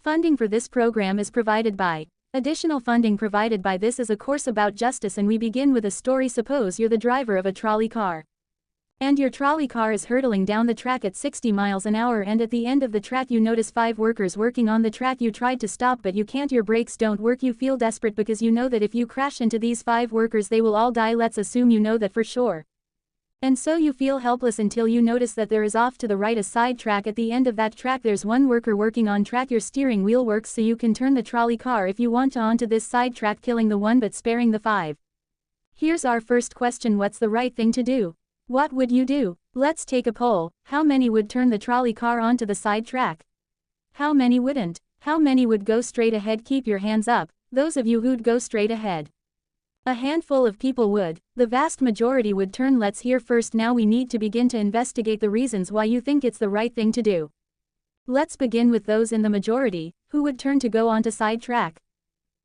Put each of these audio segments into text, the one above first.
Funding for this program is provided by. Additional funding provided by this is a course about justice, and we begin with a story. Suppose you're the driver of a trolley car. And your trolley car is hurtling down the track at 60 miles an hour, and at the end of the track you notice 5 workers working on the track. You tried to stop but you can't, your brakes don't work. You feel desperate because you know that if you crash into these 5 workers they will all die. Let's assume you know that for sure. And so you feel helpless until you notice that there is off to the right a side track. At the end of that track there's one worker working on track. Your steering wheel works so you can turn the trolley car if you want to onto this side track, killing the one but sparing the 5. Here's our first question: what's the right thing to do? What would you do? Let's take a poll. How many would turn the trolley car onto the side track? How many wouldn't? How many would go straight ahead? Keep your hands up, those of you who'd go straight ahead. A handful of people would. The vast majority would turn. Let's hear first. Now we need to begin to investigate the reasons why you think it's the right thing to do. Let's begin with those in the majority, who would turn to go onto side track.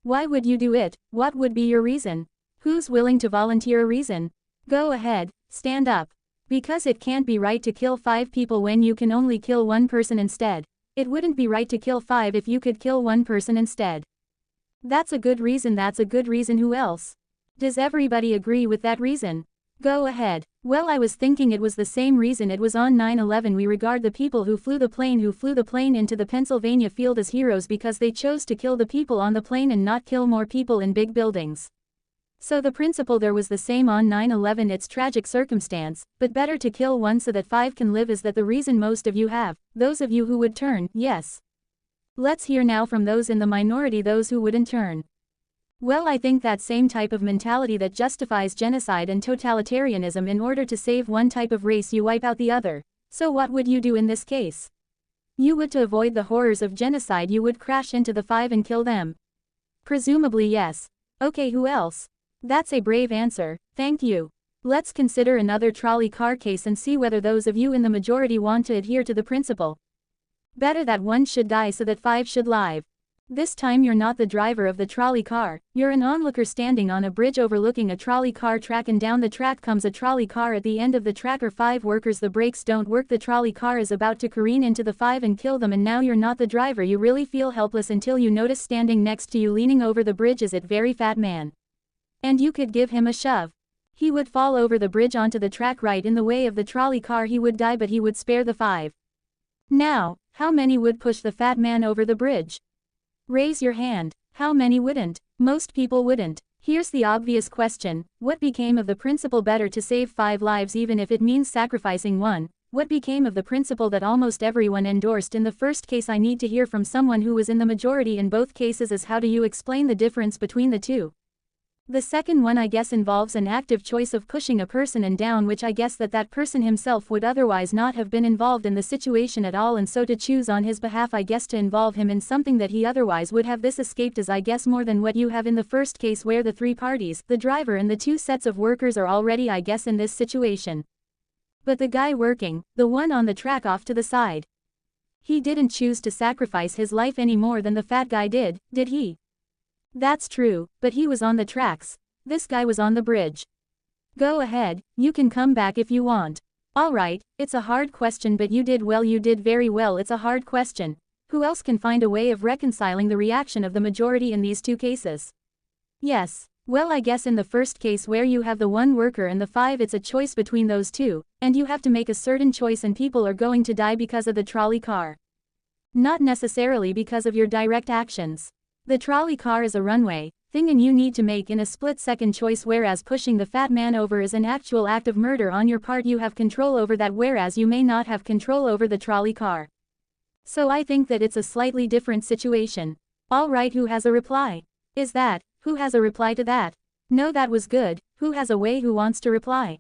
Why would you do it? What would be your reason? Who's willing to volunteer a reason? Go ahead, stand up. Because it can't be right to kill 5 people when you can only kill 1 person instead. It wouldn't be right to kill 5 if you could kill 1 person instead. That's a good reason. That's a good reason. Who else? Does everybody agree with that reason? Go ahead. Well, I was thinking it was the same reason. It was on 9/11. We regard the people who flew the plane into the Pennsylvania field as heroes because they chose to kill the people on the plane and not kill more people in big buildings. So the principle there was the same on 9/11. It's tragic circumstance, but better to kill 1 so that 5 can live. Is that the reason most of you have? Those of you who would turn, yes. Let's hear now from those in the minority, those who wouldn't turn. Well, I think that same type of mentality that justifies genocide and totalitarianism. In order to save one type of race you wipe out the other. So what would you do in this case? You would, to avoid the horrors of genocide, you would crash into the 5 and kill them. Presumably yes. Okay, who else? That's a brave answer, thank you. Let's consider another trolley car case and see whether those of you in the majority want to adhere to the principle. Better that 1 should die so that 5 should live. This time you're not the driver of the trolley car, you're an onlooker standing on a bridge overlooking a trolley car track, and down the track comes a trolley car. At the end of the track are 5 workers. The brakes don't work. The trolley car is about to careen into the 5 and kill them, and now you're not the driver. You really feel helpless until you notice standing next to you leaning over the bridge is a very fat man. And you could give him a shove. He would fall over the bridge onto the track right in the way of the trolley car. He would die, but he would spare the 5. Now, how many would push the fat man over the bridge? Raise your hand. How many wouldn't? Most people wouldn't. Here's the obvious question: what became of the principle better to save 5 lives even if it means sacrificing 1? What became of the principle that almost everyone endorsed in the first case? I need to hear from someone who was in the majority in both cases. As how do you explain the difference between the two? The second one, I guess, involves an active choice of pushing a person and down, which I guess that person himself would otherwise not have been involved in the situation at all, and so to choose on his behalf, I guess, to involve him in something that he otherwise would have. This escaped is, I guess, more than what you have in the first case, where the 3 parties, the driver and the 2 sets of workers, are already, I guess, in this situation. But the guy working, the one on the track off to the side, he didn't choose to sacrifice his life any more than the fat guy did he? That's true, but he was on the tracks. This guy was on the bridge. Go ahead, you can come back if you want. Alright, it's a hard question, but you did well, you did very well. It's a hard question. Who else can find a way of reconciling the reaction of the majority in these 2 cases? Yes, well, I guess in the first case where you have the 1 worker and the 5, it's a choice between those 2, and you have to make a certain choice, and people are going to die because of the trolley car. Not necessarily because of your direct actions. The trolley car is a runway thing, and you need to make in a split-second choice, whereas pushing the fat man over is an actual act of murder on your part. You have control over that, whereas you may not have control over the trolley car. So I think that it's a slightly different situation. Alright, who has a reply? Is that, who has a reply to that? No, that was good. Who has a way? Who wants to reply?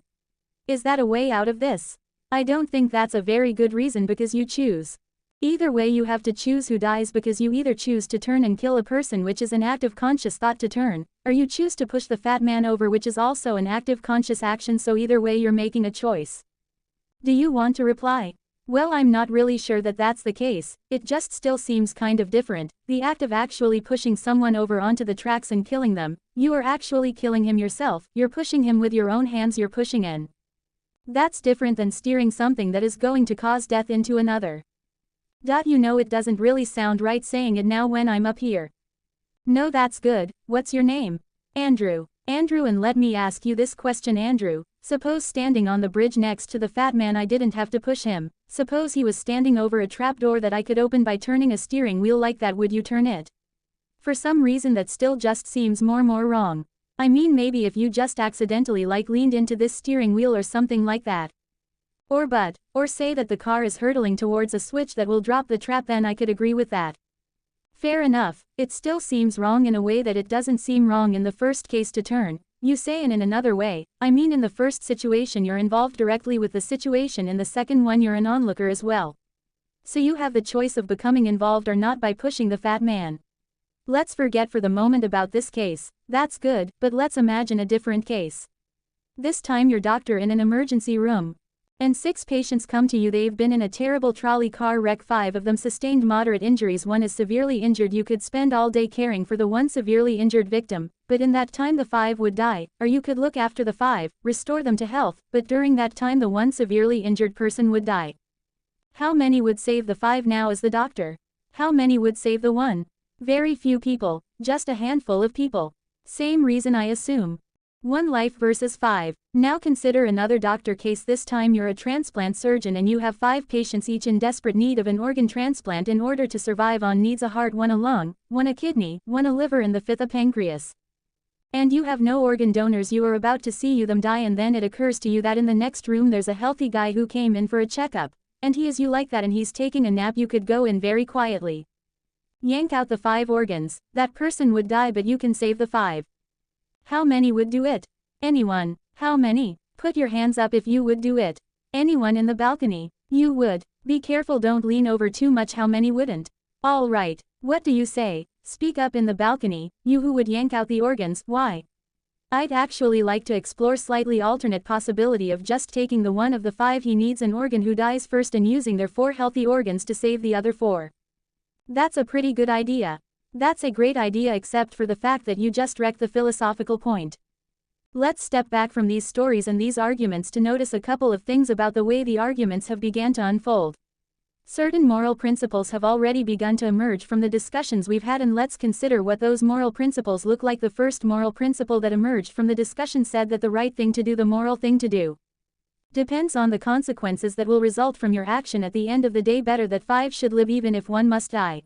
Is that a way out of this? I don't think that's a very good reason, because you choose. Either way, you have to choose who dies, because you either choose to turn and kill a person, which is an active conscious thought to turn, or you choose to push the fat man over, which is also an active conscious action. So either way you're making a choice. Do you want to reply? Well, I'm not really sure that that's the case. It just still seems kind of different. The act of actually pushing someone over onto the tracks and killing them, you are actually killing him yourself. You're pushing him with your own hands. You're pushing in. That's different than steering something that is going to cause death into another. You know it doesn't really sound right saying it now when I'm up here. No, that's good. What's your name? Andrew. Andrew, and let me ask you this question, Andrew. Suppose standing on the bridge next to the fat man, I didn't have to push him. Suppose he was standing over a trapdoor that I could open by turning a steering wheel like that, would you turn it? For some reason that still just seems more wrong. I mean, maybe if you just accidentally leaned into this steering wheel or something like that. Or say that the car is hurtling towards a switch that will drop the trap, then I could agree with that. Fair enough. It still seems wrong in a way that it doesn't seem wrong in the first case to turn, you say, and in another way, I mean in the first situation you're involved directly with the situation, in the second one you're an onlooker as well. So you have the choice of becoming involved or not by pushing the fat man. Let's forget for the moment about this case. That's good, but let's imagine a different case. This time you're doctor in an emergency room. And 6 patients come to you. They've been in a terrible trolley car wreck. 5 of them sustained moderate injuries. 1 is severely injured. You could spend all day caring for the 1 severely injured victim, but in that time the 5 would die, or you could look after the 5, restore them to health, but during that time the 1 severely injured person would die. How many would save the 5 now as the doctor? How many would save the 1? Very few people, just a handful of people. Same reason, I assume. 1 life versus 5. Now consider another doctor case. This time you're a transplant surgeon and you have 5 patients, each in desperate need of an organ transplant in order to survive. On needs a heart, 1 a lung, 1 a kidney, 1 a liver, and the 5th a pancreas. And you have no organ donors. You are about to see them die, and then it occurs to you that in the next room there's a healthy guy who came in for a checkup, and he is you like that, and he's taking a nap. You could go in very quietly. Yank out the 5 organs. That person would die, but you can save the 5. How many would do it? Anyone. How many? Put your hands up if you would do it. Anyone in the balcony? You would. Be careful, don't lean over too much. How many wouldn't? All right. What do you say? Speak up in the balcony, you who would yank out the organs. Why? I'd actually like to explore slightly alternate possibility of just taking the 1 of the 5 he needs an organ who dies first and using their 4 healthy organs to save the other 4. That's a pretty good idea. That's a great idea, except for the fact that you just wrecked the philosophical point. Let's step back from these stories and these arguments to notice a couple of things about the way the arguments have began to unfold. Certain moral principles have already begun to emerge from the discussions we've had, and let's consider what those moral principles look like. The first moral principle that emerged from the discussion said that the right thing to do, the moral thing to do, depends on the consequences that will result from your action at the end of the day. Better that 5 should live even if 1 must die.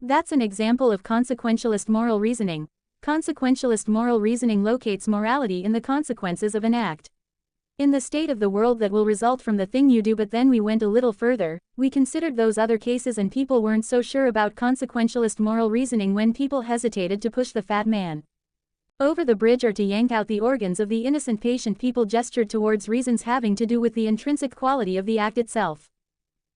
That's an example of consequentialist moral reasoning. Consequentialist moral reasoning locates morality in the consequences of an act, in the state of the world that will result from the thing you do. But then we went a little further, we considered those other cases, and people weren't so sure about consequentialist moral reasoning when people hesitated to push the fat man over the bridge or to yank out the organs of the innocent patient. People gestured towards reasons having to do with the intrinsic quality of the act itself.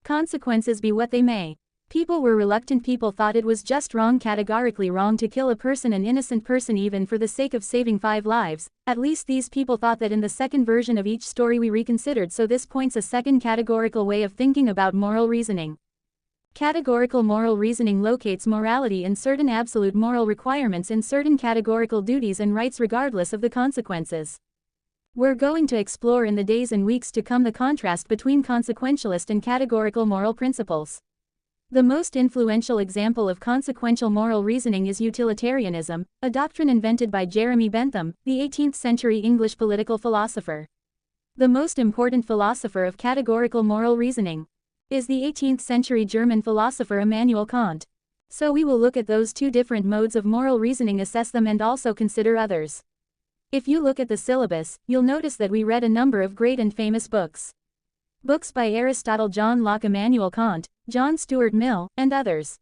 Consequences be what they may. People were reluctant. People thought it was just wrong, categorically wrong, to kill a person, an innocent person, even for the sake of saving 5 lives. At least these people thought that in the second version of each story we reconsidered. So this points a second categorical way of thinking about moral reasoning. Categorical moral reasoning locates morality in certain absolute moral requirements, in certain categorical duties and rights regardless of the consequences. We're going to explore in the days and weeks to come the contrast between consequentialist and categorical moral principles. The most influential example of consequential moral reasoning is utilitarianism, a doctrine invented by Jeremy Bentham, the 18th century English political philosopher. The most important philosopher of categorical moral reasoning is the 18th century German philosopher Immanuel Kant. So we will look at those 2 different modes of moral reasoning, assess them, and also consider others. If you look at the syllabus, you'll notice that we read a number of great and famous books. Books by Aristotle, John Locke, Immanuel Kant, John Stuart Mill, and others.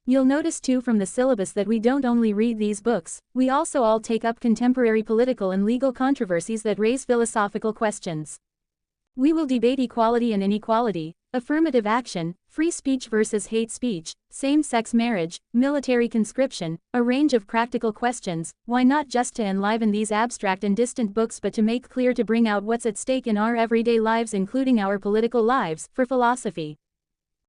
You'll notice too from the syllabus that we don't only read these books, we also all take up contemporary political and legal controversies that raise philosophical questions. We will debate equality and inequality, affirmative action, free speech versus hate speech, same-sex marriage, military conscription, a range of practical questions. Why not just to enliven these abstract and distant books, but to make clear, to bring out what's at stake in our everyday lives, including our political lives, for philosophy.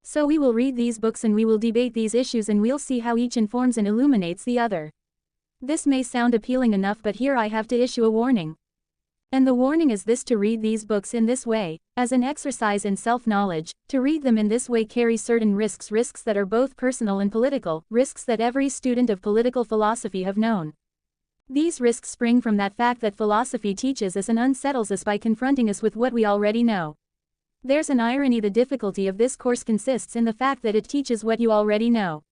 So we will read these books and we will debate these issues, and we'll see how each informs and illuminates the other. This may sound appealing enough, but here I have to issue a warning. And the warning is this: to read these books in this way, as an exercise in self-knowledge, to read them in this way carries certain risks that are both personal and political, risks that every student of political philosophy have known. These risks spring from that fact that philosophy teaches us and unsettles us by confronting us with what we already know. There's an irony: the difficulty of this course consists in the fact that it teaches what you already know.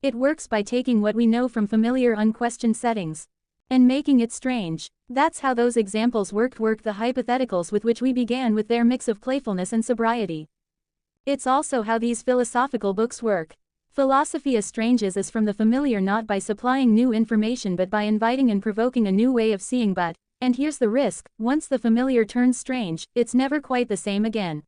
It works by taking what we know from familiar unquestioned settings and making it strange. That's how those examples worked the hypotheticals with which we began, with their mix of playfulness and sobriety. It's also how these philosophical books work. Philosophy estranges us from the familiar not by supplying new information but by inviting and provoking a new way of seeing. But, and here's the risk, once the familiar turns strange, it's never quite the same again.